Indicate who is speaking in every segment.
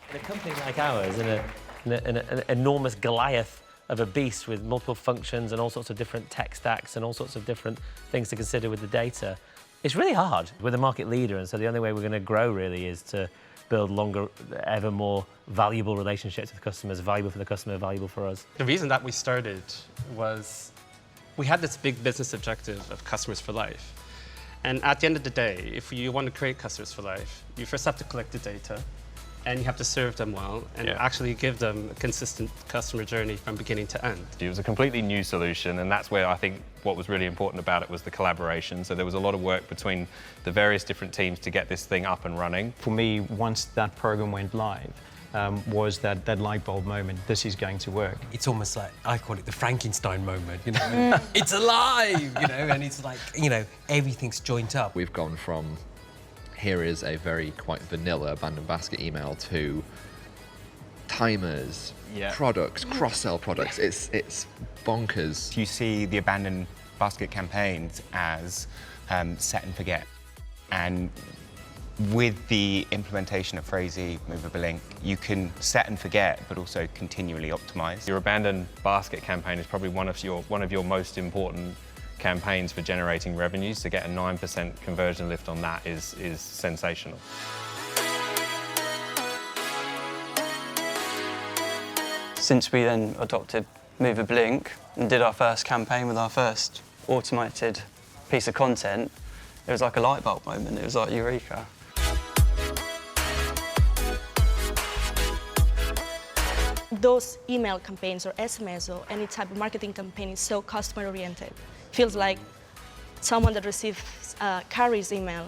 Speaker 1: In a company like ours, in an enormous Goliath of a beast with multiple functions and all sorts of different tech stacks and all sorts of different things to consider with the data, it's really hard. We're the market leader, and so the only way we're going to grow really is to build longer, ever more valuable relationships with customers, valuable for the customer, valuable for us.
Speaker 2: The reason that we started was we had this big business objective of customers for life. And at the end of the day, if you want to create customers for life, you first have to collect the data, and you have to serve them well and actually give them a consistent customer journey from beginning to end.
Speaker 3: It was a completely new solution, and that's where I think what was really important about it was the collaboration. So there was a lot of work between the various different teams to get this thing up and running.
Speaker 4: For me, once that program went live, was that light bulb moment. This is going to work.
Speaker 5: It's almost like, I call it the Frankenstein moment, you know. It's alive, you know, and it's like, you know, everything's joined up.
Speaker 6: We've gone from, here is a very quite vanilla abandoned basket email to timers, products, cross-sell products. It's bonkers.
Speaker 7: You see the abandoned basket campaigns as set and forget. And with the implementation of Phrasee, Movable Link, you can set and forget, but also continually optimize.
Speaker 3: Your abandoned basket campaign is probably one of your most important campaigns for generating revenues. To get a 9% conversion lift on that is sensational.
Speaker 8: Since we then adopted Movable Link and did our first campaign with our first automated piece of content, it was like a light bulb moment. It was like eureka.
Speaker 9: Those email campaigns or SMS or any type of marketing campaign is so customer-oriented. Feels like someone that receives Carrie's email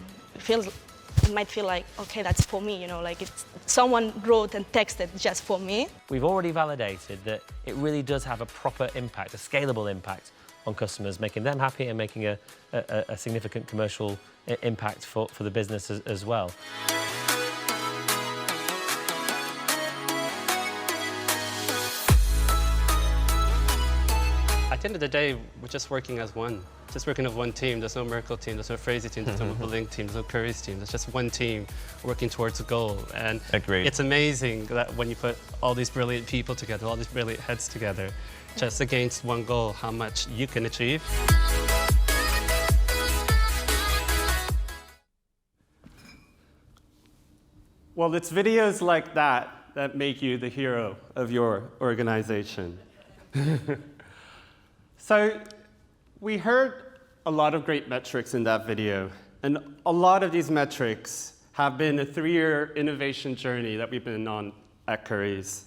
Speaker 9: might feel like, okay, that's for me, you know, like it's someone wrote and texted just for me.
Speaker 1: We've already validated that it really does have a proper impact, a scalable impact on customers, making them happy and making a significant commercial impact for the business as well.
Speaker 2: At the end of the day, we're just working as one. Just working as one team. There's no Miracle team, there's no Phrasee team, there's no Movable Link team, there's no Curry's team. There's just one team working towards a goal. And
Speaker 3: Agreed.
Speaker 2: It's amazing that when you put all these brilliant people together, all these brilliant heads together, just against one goal, how much you can achieve. Well, it's videos like that that make you the hero of your organization. So we heard a lot of great metrics in that video, and a lot of these metrics have been a 3-year innovation journey that we've been on at Currys.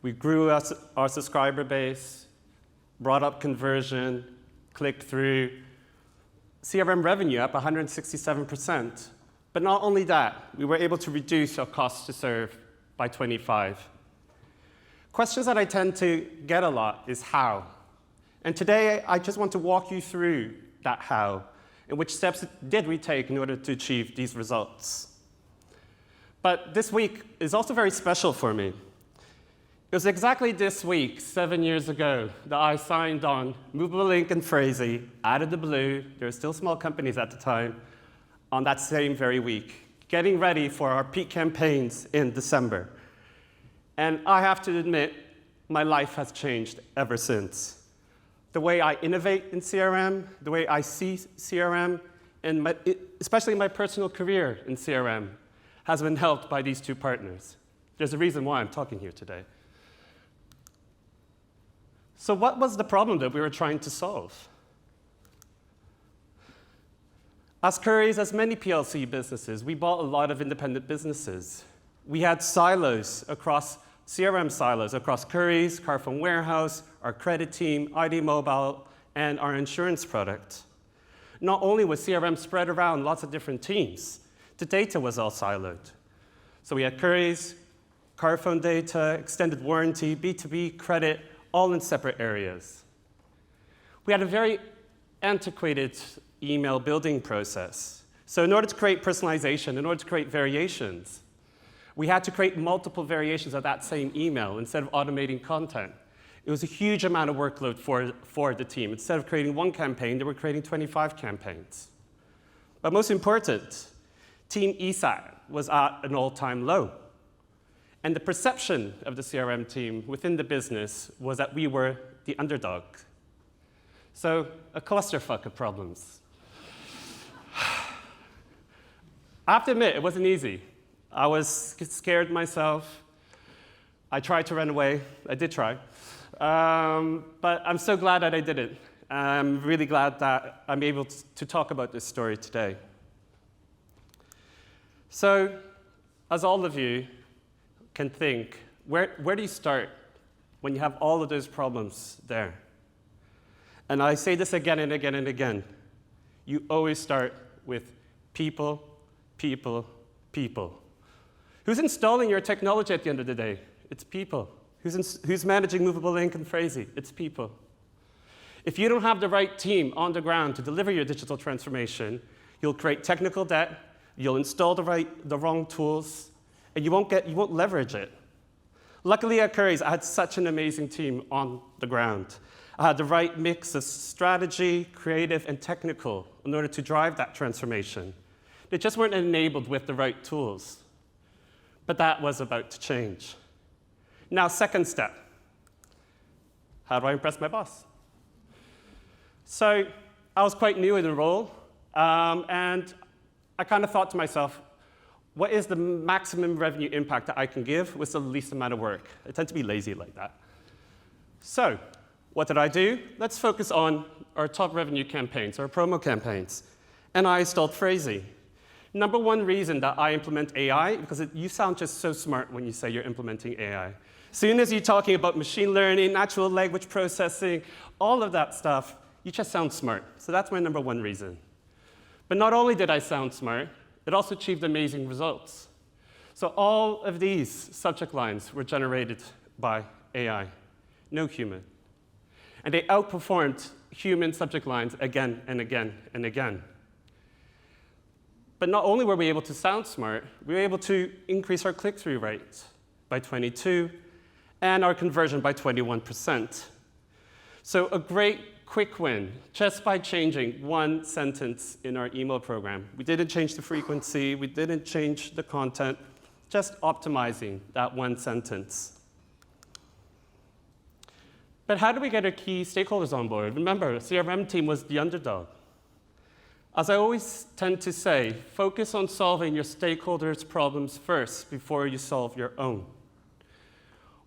Speaker 2: We grew our subscriber base, brought up conversion, clicked through, CRM revenue up 167%. But not only that, we were able to reduce our cost to serve by 25. Questions that I tend to get a lot is how. And today, I just want to walk you through that how, and which steps did we take in order to achieve these results. But this week is also very special for me. It was exactly this week, 7 years ago, that I signed on Movable Link and Phrasee out of the blue. There were still small companies at the time, on that same very week, getting ready for our peak campaigns in December. And I have to admit, my life has changed ever since. The way I innovate in CRM, the way I see CRM, and especially my personal career in CRM, has been helped by these two partners. There's a reason why I'm talking here today. So what was the problem that we were trying to solve? As Currys, as many PLC businesses, we bought a lot of independent businesses. We had silos across CRM silos across Currys, Carphone Warehouse, our credit team, ID Mobile, and our insurance product. Not only was CRM spread around lots of different teams, the data was all siloed. So we had Currys, Carphone data, extended warranty, B2B, credit, all in separate areas. We had a very antiquated email building process. So in order to create personalization, in order to create variations, we had to create multiple variations of that same email instead of automating content. It was a huge amount of workload for the team. Instead of creating one campaign, they were creating 25 campaigns. But most important, Team ESAT was at an all-time low. And the perception of the CRM team within the business was that we were the underdog. So a clusterfuck of problems. I have to admit, it wasn't easy. I was scared myself. I tried to run away. I did try. But I'm so glad that I didn't. I'm really glad that I'm able to talk about this story today. So, as all of you can think, where do you start when you have all of those problems there? And I say this again and again and again. You always start with people, people, people. Who's installing your technology at the end of the day? It's people. Who's managing Movable Link and Phrasee? It's people. If you don't have the right team on the ground to deliver your digital transformation, you'll create technical debt, you'll install the wrong tools, and you won't leverage it. Luckily at Currys, I had such an amazing team on the ground. I had the right mix of strategy, creative, and technical in order to drive that transformation. They just weren't enabled with the right tools. But that was about to change. Now, second step. How do I impress my boss? So I was quite new in the role, and I kind of thought to myself, what is the maximum revenue impact that I can give with the least amount of work? I tend to be lazy like that. So what did I do? Let's focus on our top revenue campaigns, our promo campaigns. And I installed Phrasee. Number one reason that I implement AI, because you sound just so smart when you say you're implementing AI. As soon as you're talking about machine learning, natural language processing, all of that stuff, you just sound smart. So that's my number one reason. But not only did I sound smart, it also achieved amazing results. So all of these subject lines were generated by AI, no human. And they outperformed human subject lines again and again and again. But not only were we able to sound smart, we were able to increase our click-through rate by 22 and our conversion by 21%. So a great quick win just by changing one sentence in our email program. We didn't change the frequency, we didn't change the content, just optimizing that one sentence. But how do we get our key stakeholders on board? Remember, the CRM team was the underdog. As I always tend to say, focus on solving your stakeholders' problems first before you solve your own.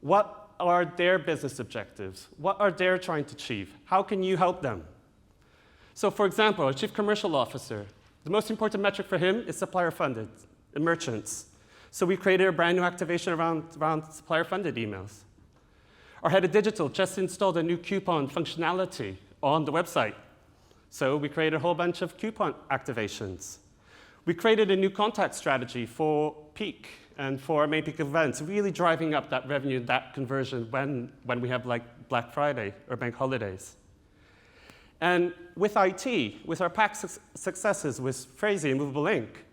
Speaker 2: What are their business objectives? What are they trying to achieve? How can you help them? So for example, our chief commercial officer, the most important metric for him is supplier-funded, the merchants. So we created a brand new activation around supplier-funded emails. Our head of digital just installed a new coupon functionality on the website. So we created a whole bunch of coupon activations. We created a new contact strategy for peak and for our main peak events, really driving up that revenue, that conversion when we have like Black Friday or bank holidays. And with IT, with our past successes with Phrasee and Movable Link,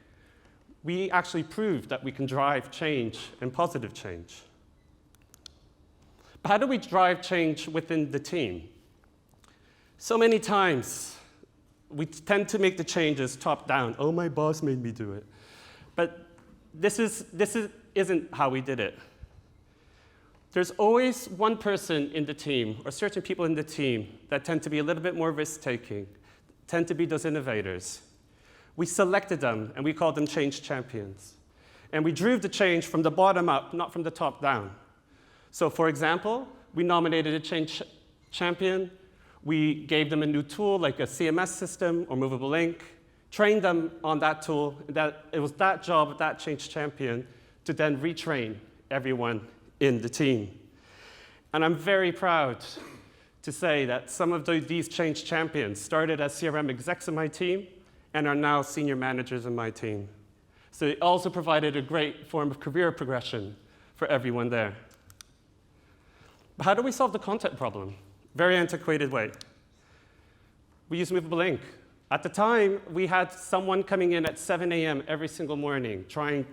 Speaker 2: we actually proved that we can drive change and positive change. But how do we drive change within the team? So many times, we tend to make the changes top-down. Oh, my boss made me do it. But this isn't how we did it. There's always one person in the team, or certain people in the team, that tend to be a little bit more risk-taking, tend to be those innovators. We selected them, and we called them change champions. And we drove the change from the bottom up, not from the top down. So for example, we nominated a change champion. We gave them a new tool, like a CMS system or Movable Link, trained them on that tool. It was that job of that change champion to then retrain everyone in the team. And I'm very proud to say that some of these change champions started as CRM execs in my team and are now senior managers in my team. So it also provided a great form of career progression for everyone there. But how do we solve the content problem? Very antiquated way. We use Movable Link. At the time, we had someone coming in at 7 a.m. every single morning trying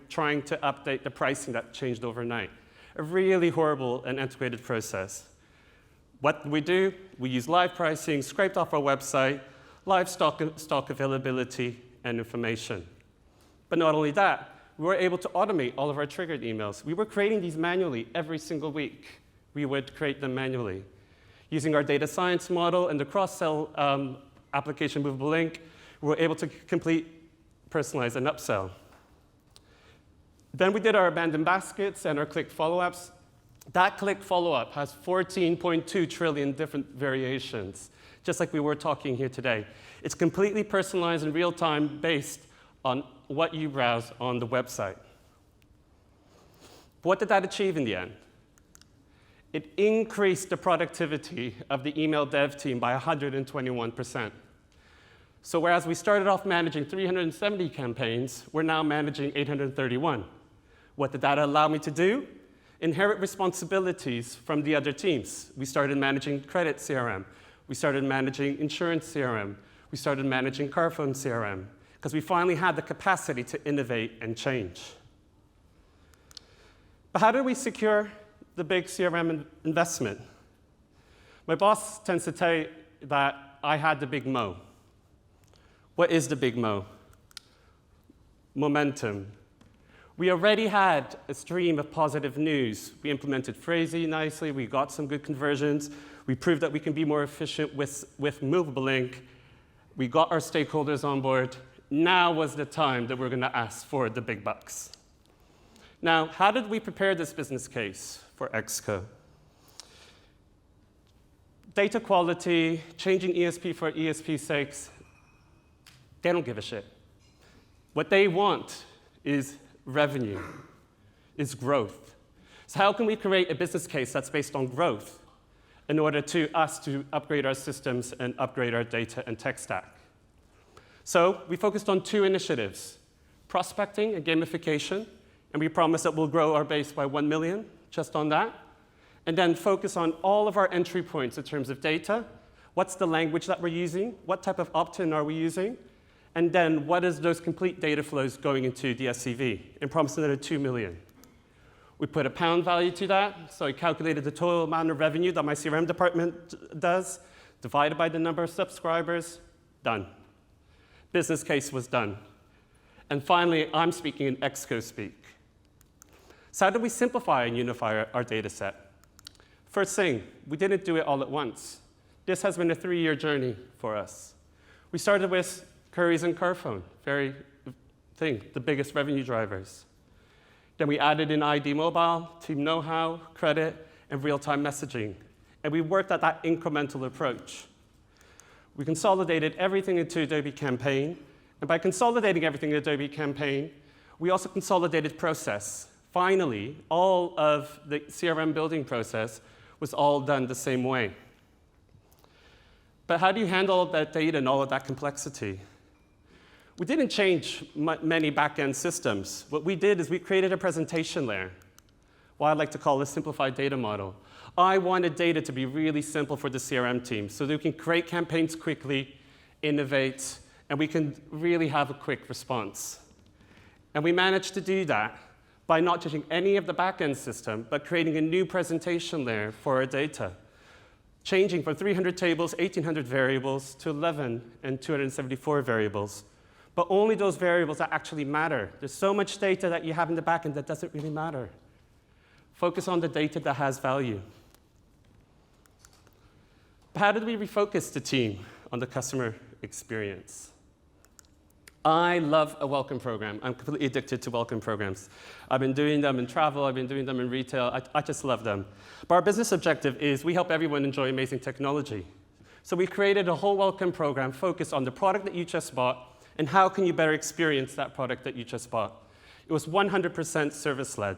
Speaker 2: to update the pricing that changed overnight. A really horrible and antiquated process. What we do, we use live pricing, scraped off our website, live stock availability, and information. But not only that, we were able to automate all of our triggered emails. We were creating these manually every single week. We would create them manually. Using our data science model and the cross-sell application Movable Link, we were able to complete, personalize, and upsell. Then we did our abandoned baskets and our click follow-ups. That click follow-up has 14.2 trillion different variations, just like we were talking here today. It's completely personalized in real time based on what you browse on the website. What did that achieve in the end? It increased the productivity of the email dev team by 121%. So whereas we started off managing 370 campaigns, we're now managing 831. What did that allow me to do? Inherit responsibilities from the other teams. We started managing credit CRM. We started managing insurance CRM. We started managing car phone CRM, because we finally had the capacity to innovate and change. But how did we secure the big CRM investment? My boss tends to say that I had the big mo. What is the big mo? Momentum. We already had a stream of positive news. We implemented Phrasey nicely. We got some good conversions. We proved that we can be more efficient with Movable Link. We got our stakeholders on board. Now was the time that we're going to ask for the big bucks. Now, how did we prepare this business case for Exco? Data quality, changing ESP for ESP's sakes, they don't give a shit. What they want is revenue, is growth. So how can we create a business case that's based on growth in order to us to upgrade our systems and upgrade our data and tech stack? So we focused on two initiatives, prospecting and gamification, and we promised that we'll grow our base by 1 million just on that, and then focus on all of our entry points in terms of data. What's the language that we're using? What type of opt-in are we using? And then what is those complete data flows going into the SCV? And promised another 2 million. We put a pound value to that, so I calculated the total amount of revenue that my CRM department does, divided by the number of subscribers, done. Business case was done. And finally, I'm speaking in Exco speak. So how do we simplify and unify our data set? First thing, we didn't do it all at once. This has been a 3-year journey for us. We started with Currys and Carphone, the biggest revenue drivers. Then we added in ID Mobile, team know-how, credit, and real-time messaging. And we worked at that incremental approach. We consolidated everything into Adobe Campaign. And by consolidating everything in Adobe Campaign, we also consolidated process. Finally, all of the CRM building process was all done the same way. But how do you handle all that data and all of that complexity? We didn't change many back-end systems. What we did is we created a presentation layer, what I like to call a simplified data model. I wanted data to be really simple for the CRM team so that we can create campaigns quickly, innovate, and we can really have a quick response. And we managed to do that by not changing any of the back-end system, but creating a new presentation layer for our data, changing from 300 tables, 1,800 variables, to 11 and 274 variables. But only those variables that actually matter. There's so much data that you have in the backend that doesn't really matter. Focus on the data that has value. But how did we refocus the team on the customer experience? I love a welcome program. I'm completely addicted to welcome programs. I've been doing them in travel. I've been doing them in retail. I just love them. But our business objective is we help everyone enjoy amazing technology. So we created a whole welcome program focused on the product that you just bought and how can you better experience that product that you just bought. It was 100% service-led.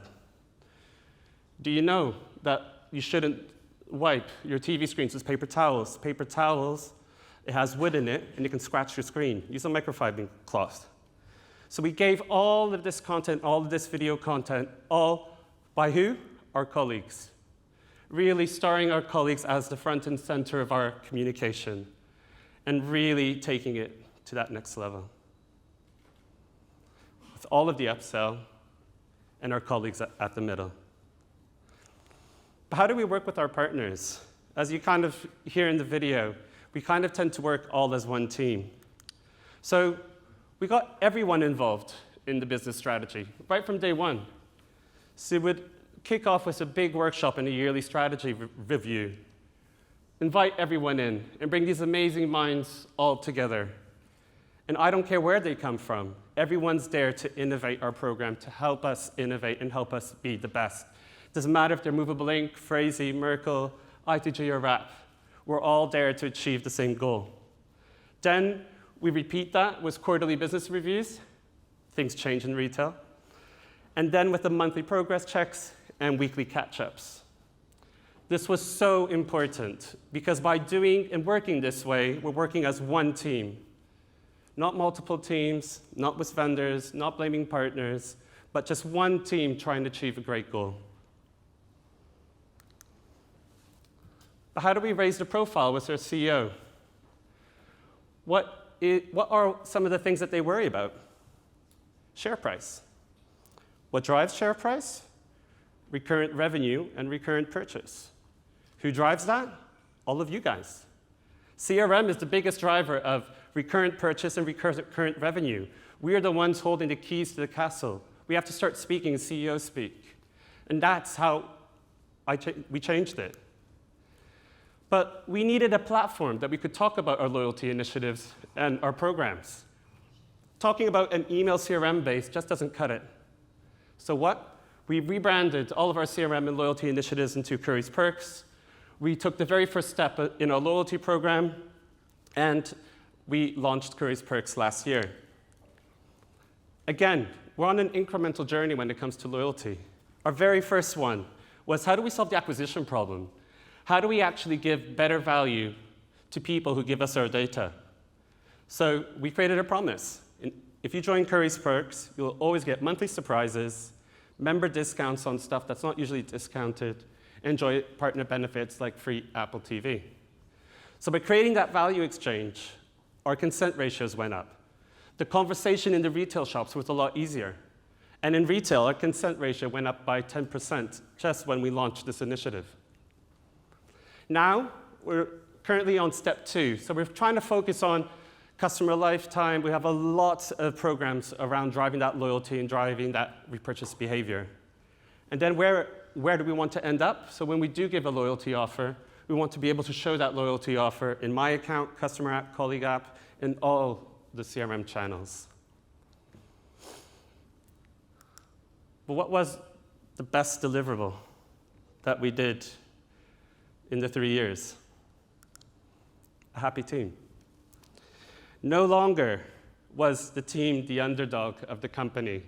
Speaker 2: Do you know that you shouldn't wipe your TV screens with paper towels? Paper towels, it has wood in it, and you can scratch your screen. Use a microfiber cloth. So we gave all of this content, all of this video content, all by who? Our colleagues. Really starring our colleagues as the front and center of our communication and really taking it to that next level. With all of the upsell and our colleagues at the middle. But how do we work with our partners? As you kind of hear in the video, we kind of tend to work all as one team. So we got everyone involved in the business strategy, right from day one. So we would kick off with a big workshop and a yearly strategy review. Invite everyone in and bring these amazing minds all together. And I don't care where they come from. Everyone's there to innovate our program, to help us innovate and help us be the best. It doesn't matter if they're Movable Inc., Phrasee, Merkle, ITG, or RAP. We're all there to achieve the same goal. Then we repeat that with quarterly business reviews. Things change in retail. And then with the monthly progress checks and weekly catch-ups. This was so important because by doing and working this way, we're working as one team. Not multiple teams, not with vendors, not blaming partners, but just one team trying to achieve a great goal. But how do we raise the profile with our CEO? What are some of the things that they worry about? Share price. What drives share price? Recurrent revenue and recurrent purchase. Who drives that? All of you guys. CRM is the biggest driver of recurrent purchase and recurrent revenue. We are the ones holding the keys to the castle. We have to start speaking CEO speak. And that's how we changed it. But we needed a platform that we could talk about our loyalty initiatives and our programs. Talking about an email CRM base just doesn't cut it. So what? We rebranded all of our CRM and loyalty initiatives into Currys Perks. We took the very first step in our loyalty program, and we launched Currys Perks last year. Again, we're on an incremental journey when it comes to loyalty. Our very first one was, how do we solve the acquisition problem? How do we actually give better value to people who give us our data? So we created a promise. If you join Currys Perks, you'll always get monthly surprises, member discounts on stuff that's not usually discounted, enjoy partner benefits like free Apple TV. So by creating that value exchange, our consent ratios went up. The conversation in the retail shops was a lot easier. And in retail, our consent ratio went up by 10% just when we launched this initiative. Now, we're currently on step 2. So we're trying to focus on customer lifetime. We have a lot of programs around driving that loyalty and driving that repurchase behavior. And then where do we want to end up? So when we do give a loyalty offer, we want to be able to show that loyalty offer in my account, customer app, colleague app, in all the CRM channels. But what was the best deliverable that we did in the 3 years? A happy team. No longer was the team the underdog of the company,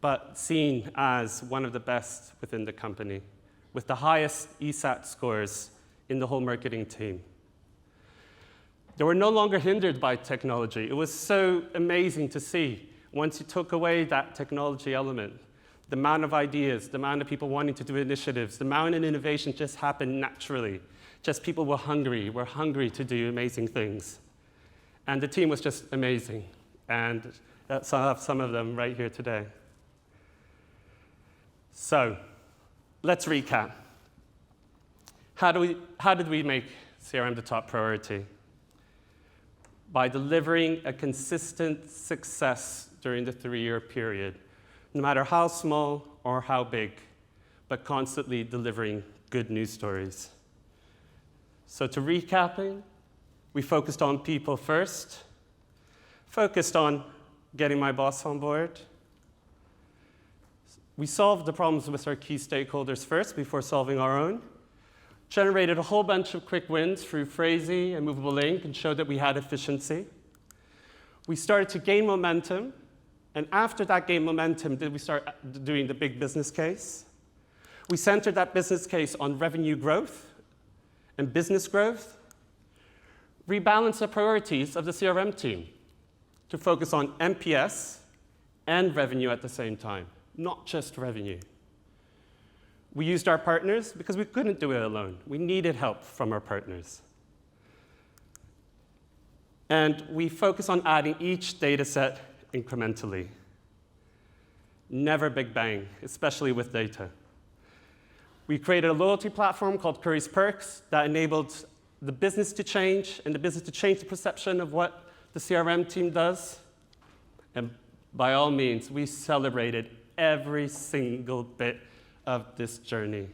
Speaker 2: but seen as one of the best within the company, with the highest ESAT scores in the whole marketing team. They were no longer hindered by technology. It was so amazing to see, once you took away that technology element, the amount of ideas, the amount of people wanting to do initiatives, the amount of innovation just happened naturally. Just people were hungry to do amazing things. And the team was just amazing. And I have some of them right here today. So let's recap. How did we make CRM the top priority? By delivering a consistent success during the 3-year period, no matter how small or how big, but constantly delivering good news stories. So to recapping, we focused on people first, focused on getting my boss on board. We solved the problems with our key stakeholders first before solving our own. Generated a whole bunch of quick wins through Phrasee and Movable Inc. and showed that we had efficiency. We started to gain momentum, and after that gained momentum, did we start doing the big business case. We centered that business case on revenue growth and business growth. Rebalanced the priorities of the CRM team to focus on NPS and revenue at the same time, not just revenue. We used our partners because we couldn't do it alone. We needed help from our partners. And we focus on adding each data set incrementally. Never big bang, especially with data. We created a loyalty platform called Currys Perks that enabled the business to change and the business to change the perception of what the CRM team does. And by all means, we celebrated every single bit of this journey.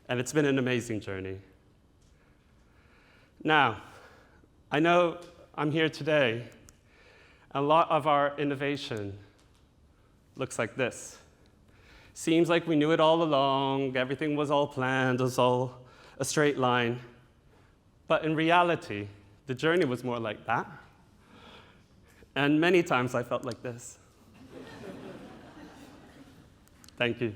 Speaker 2: And it's been an amazing journey. Now, I know I'm here today. A lot of our innovation looks like this. Seems like we knew it all along, everything was all planned, it was all a straight line. But in reality, the journey was more like that. And many times I felt like this. Thank you.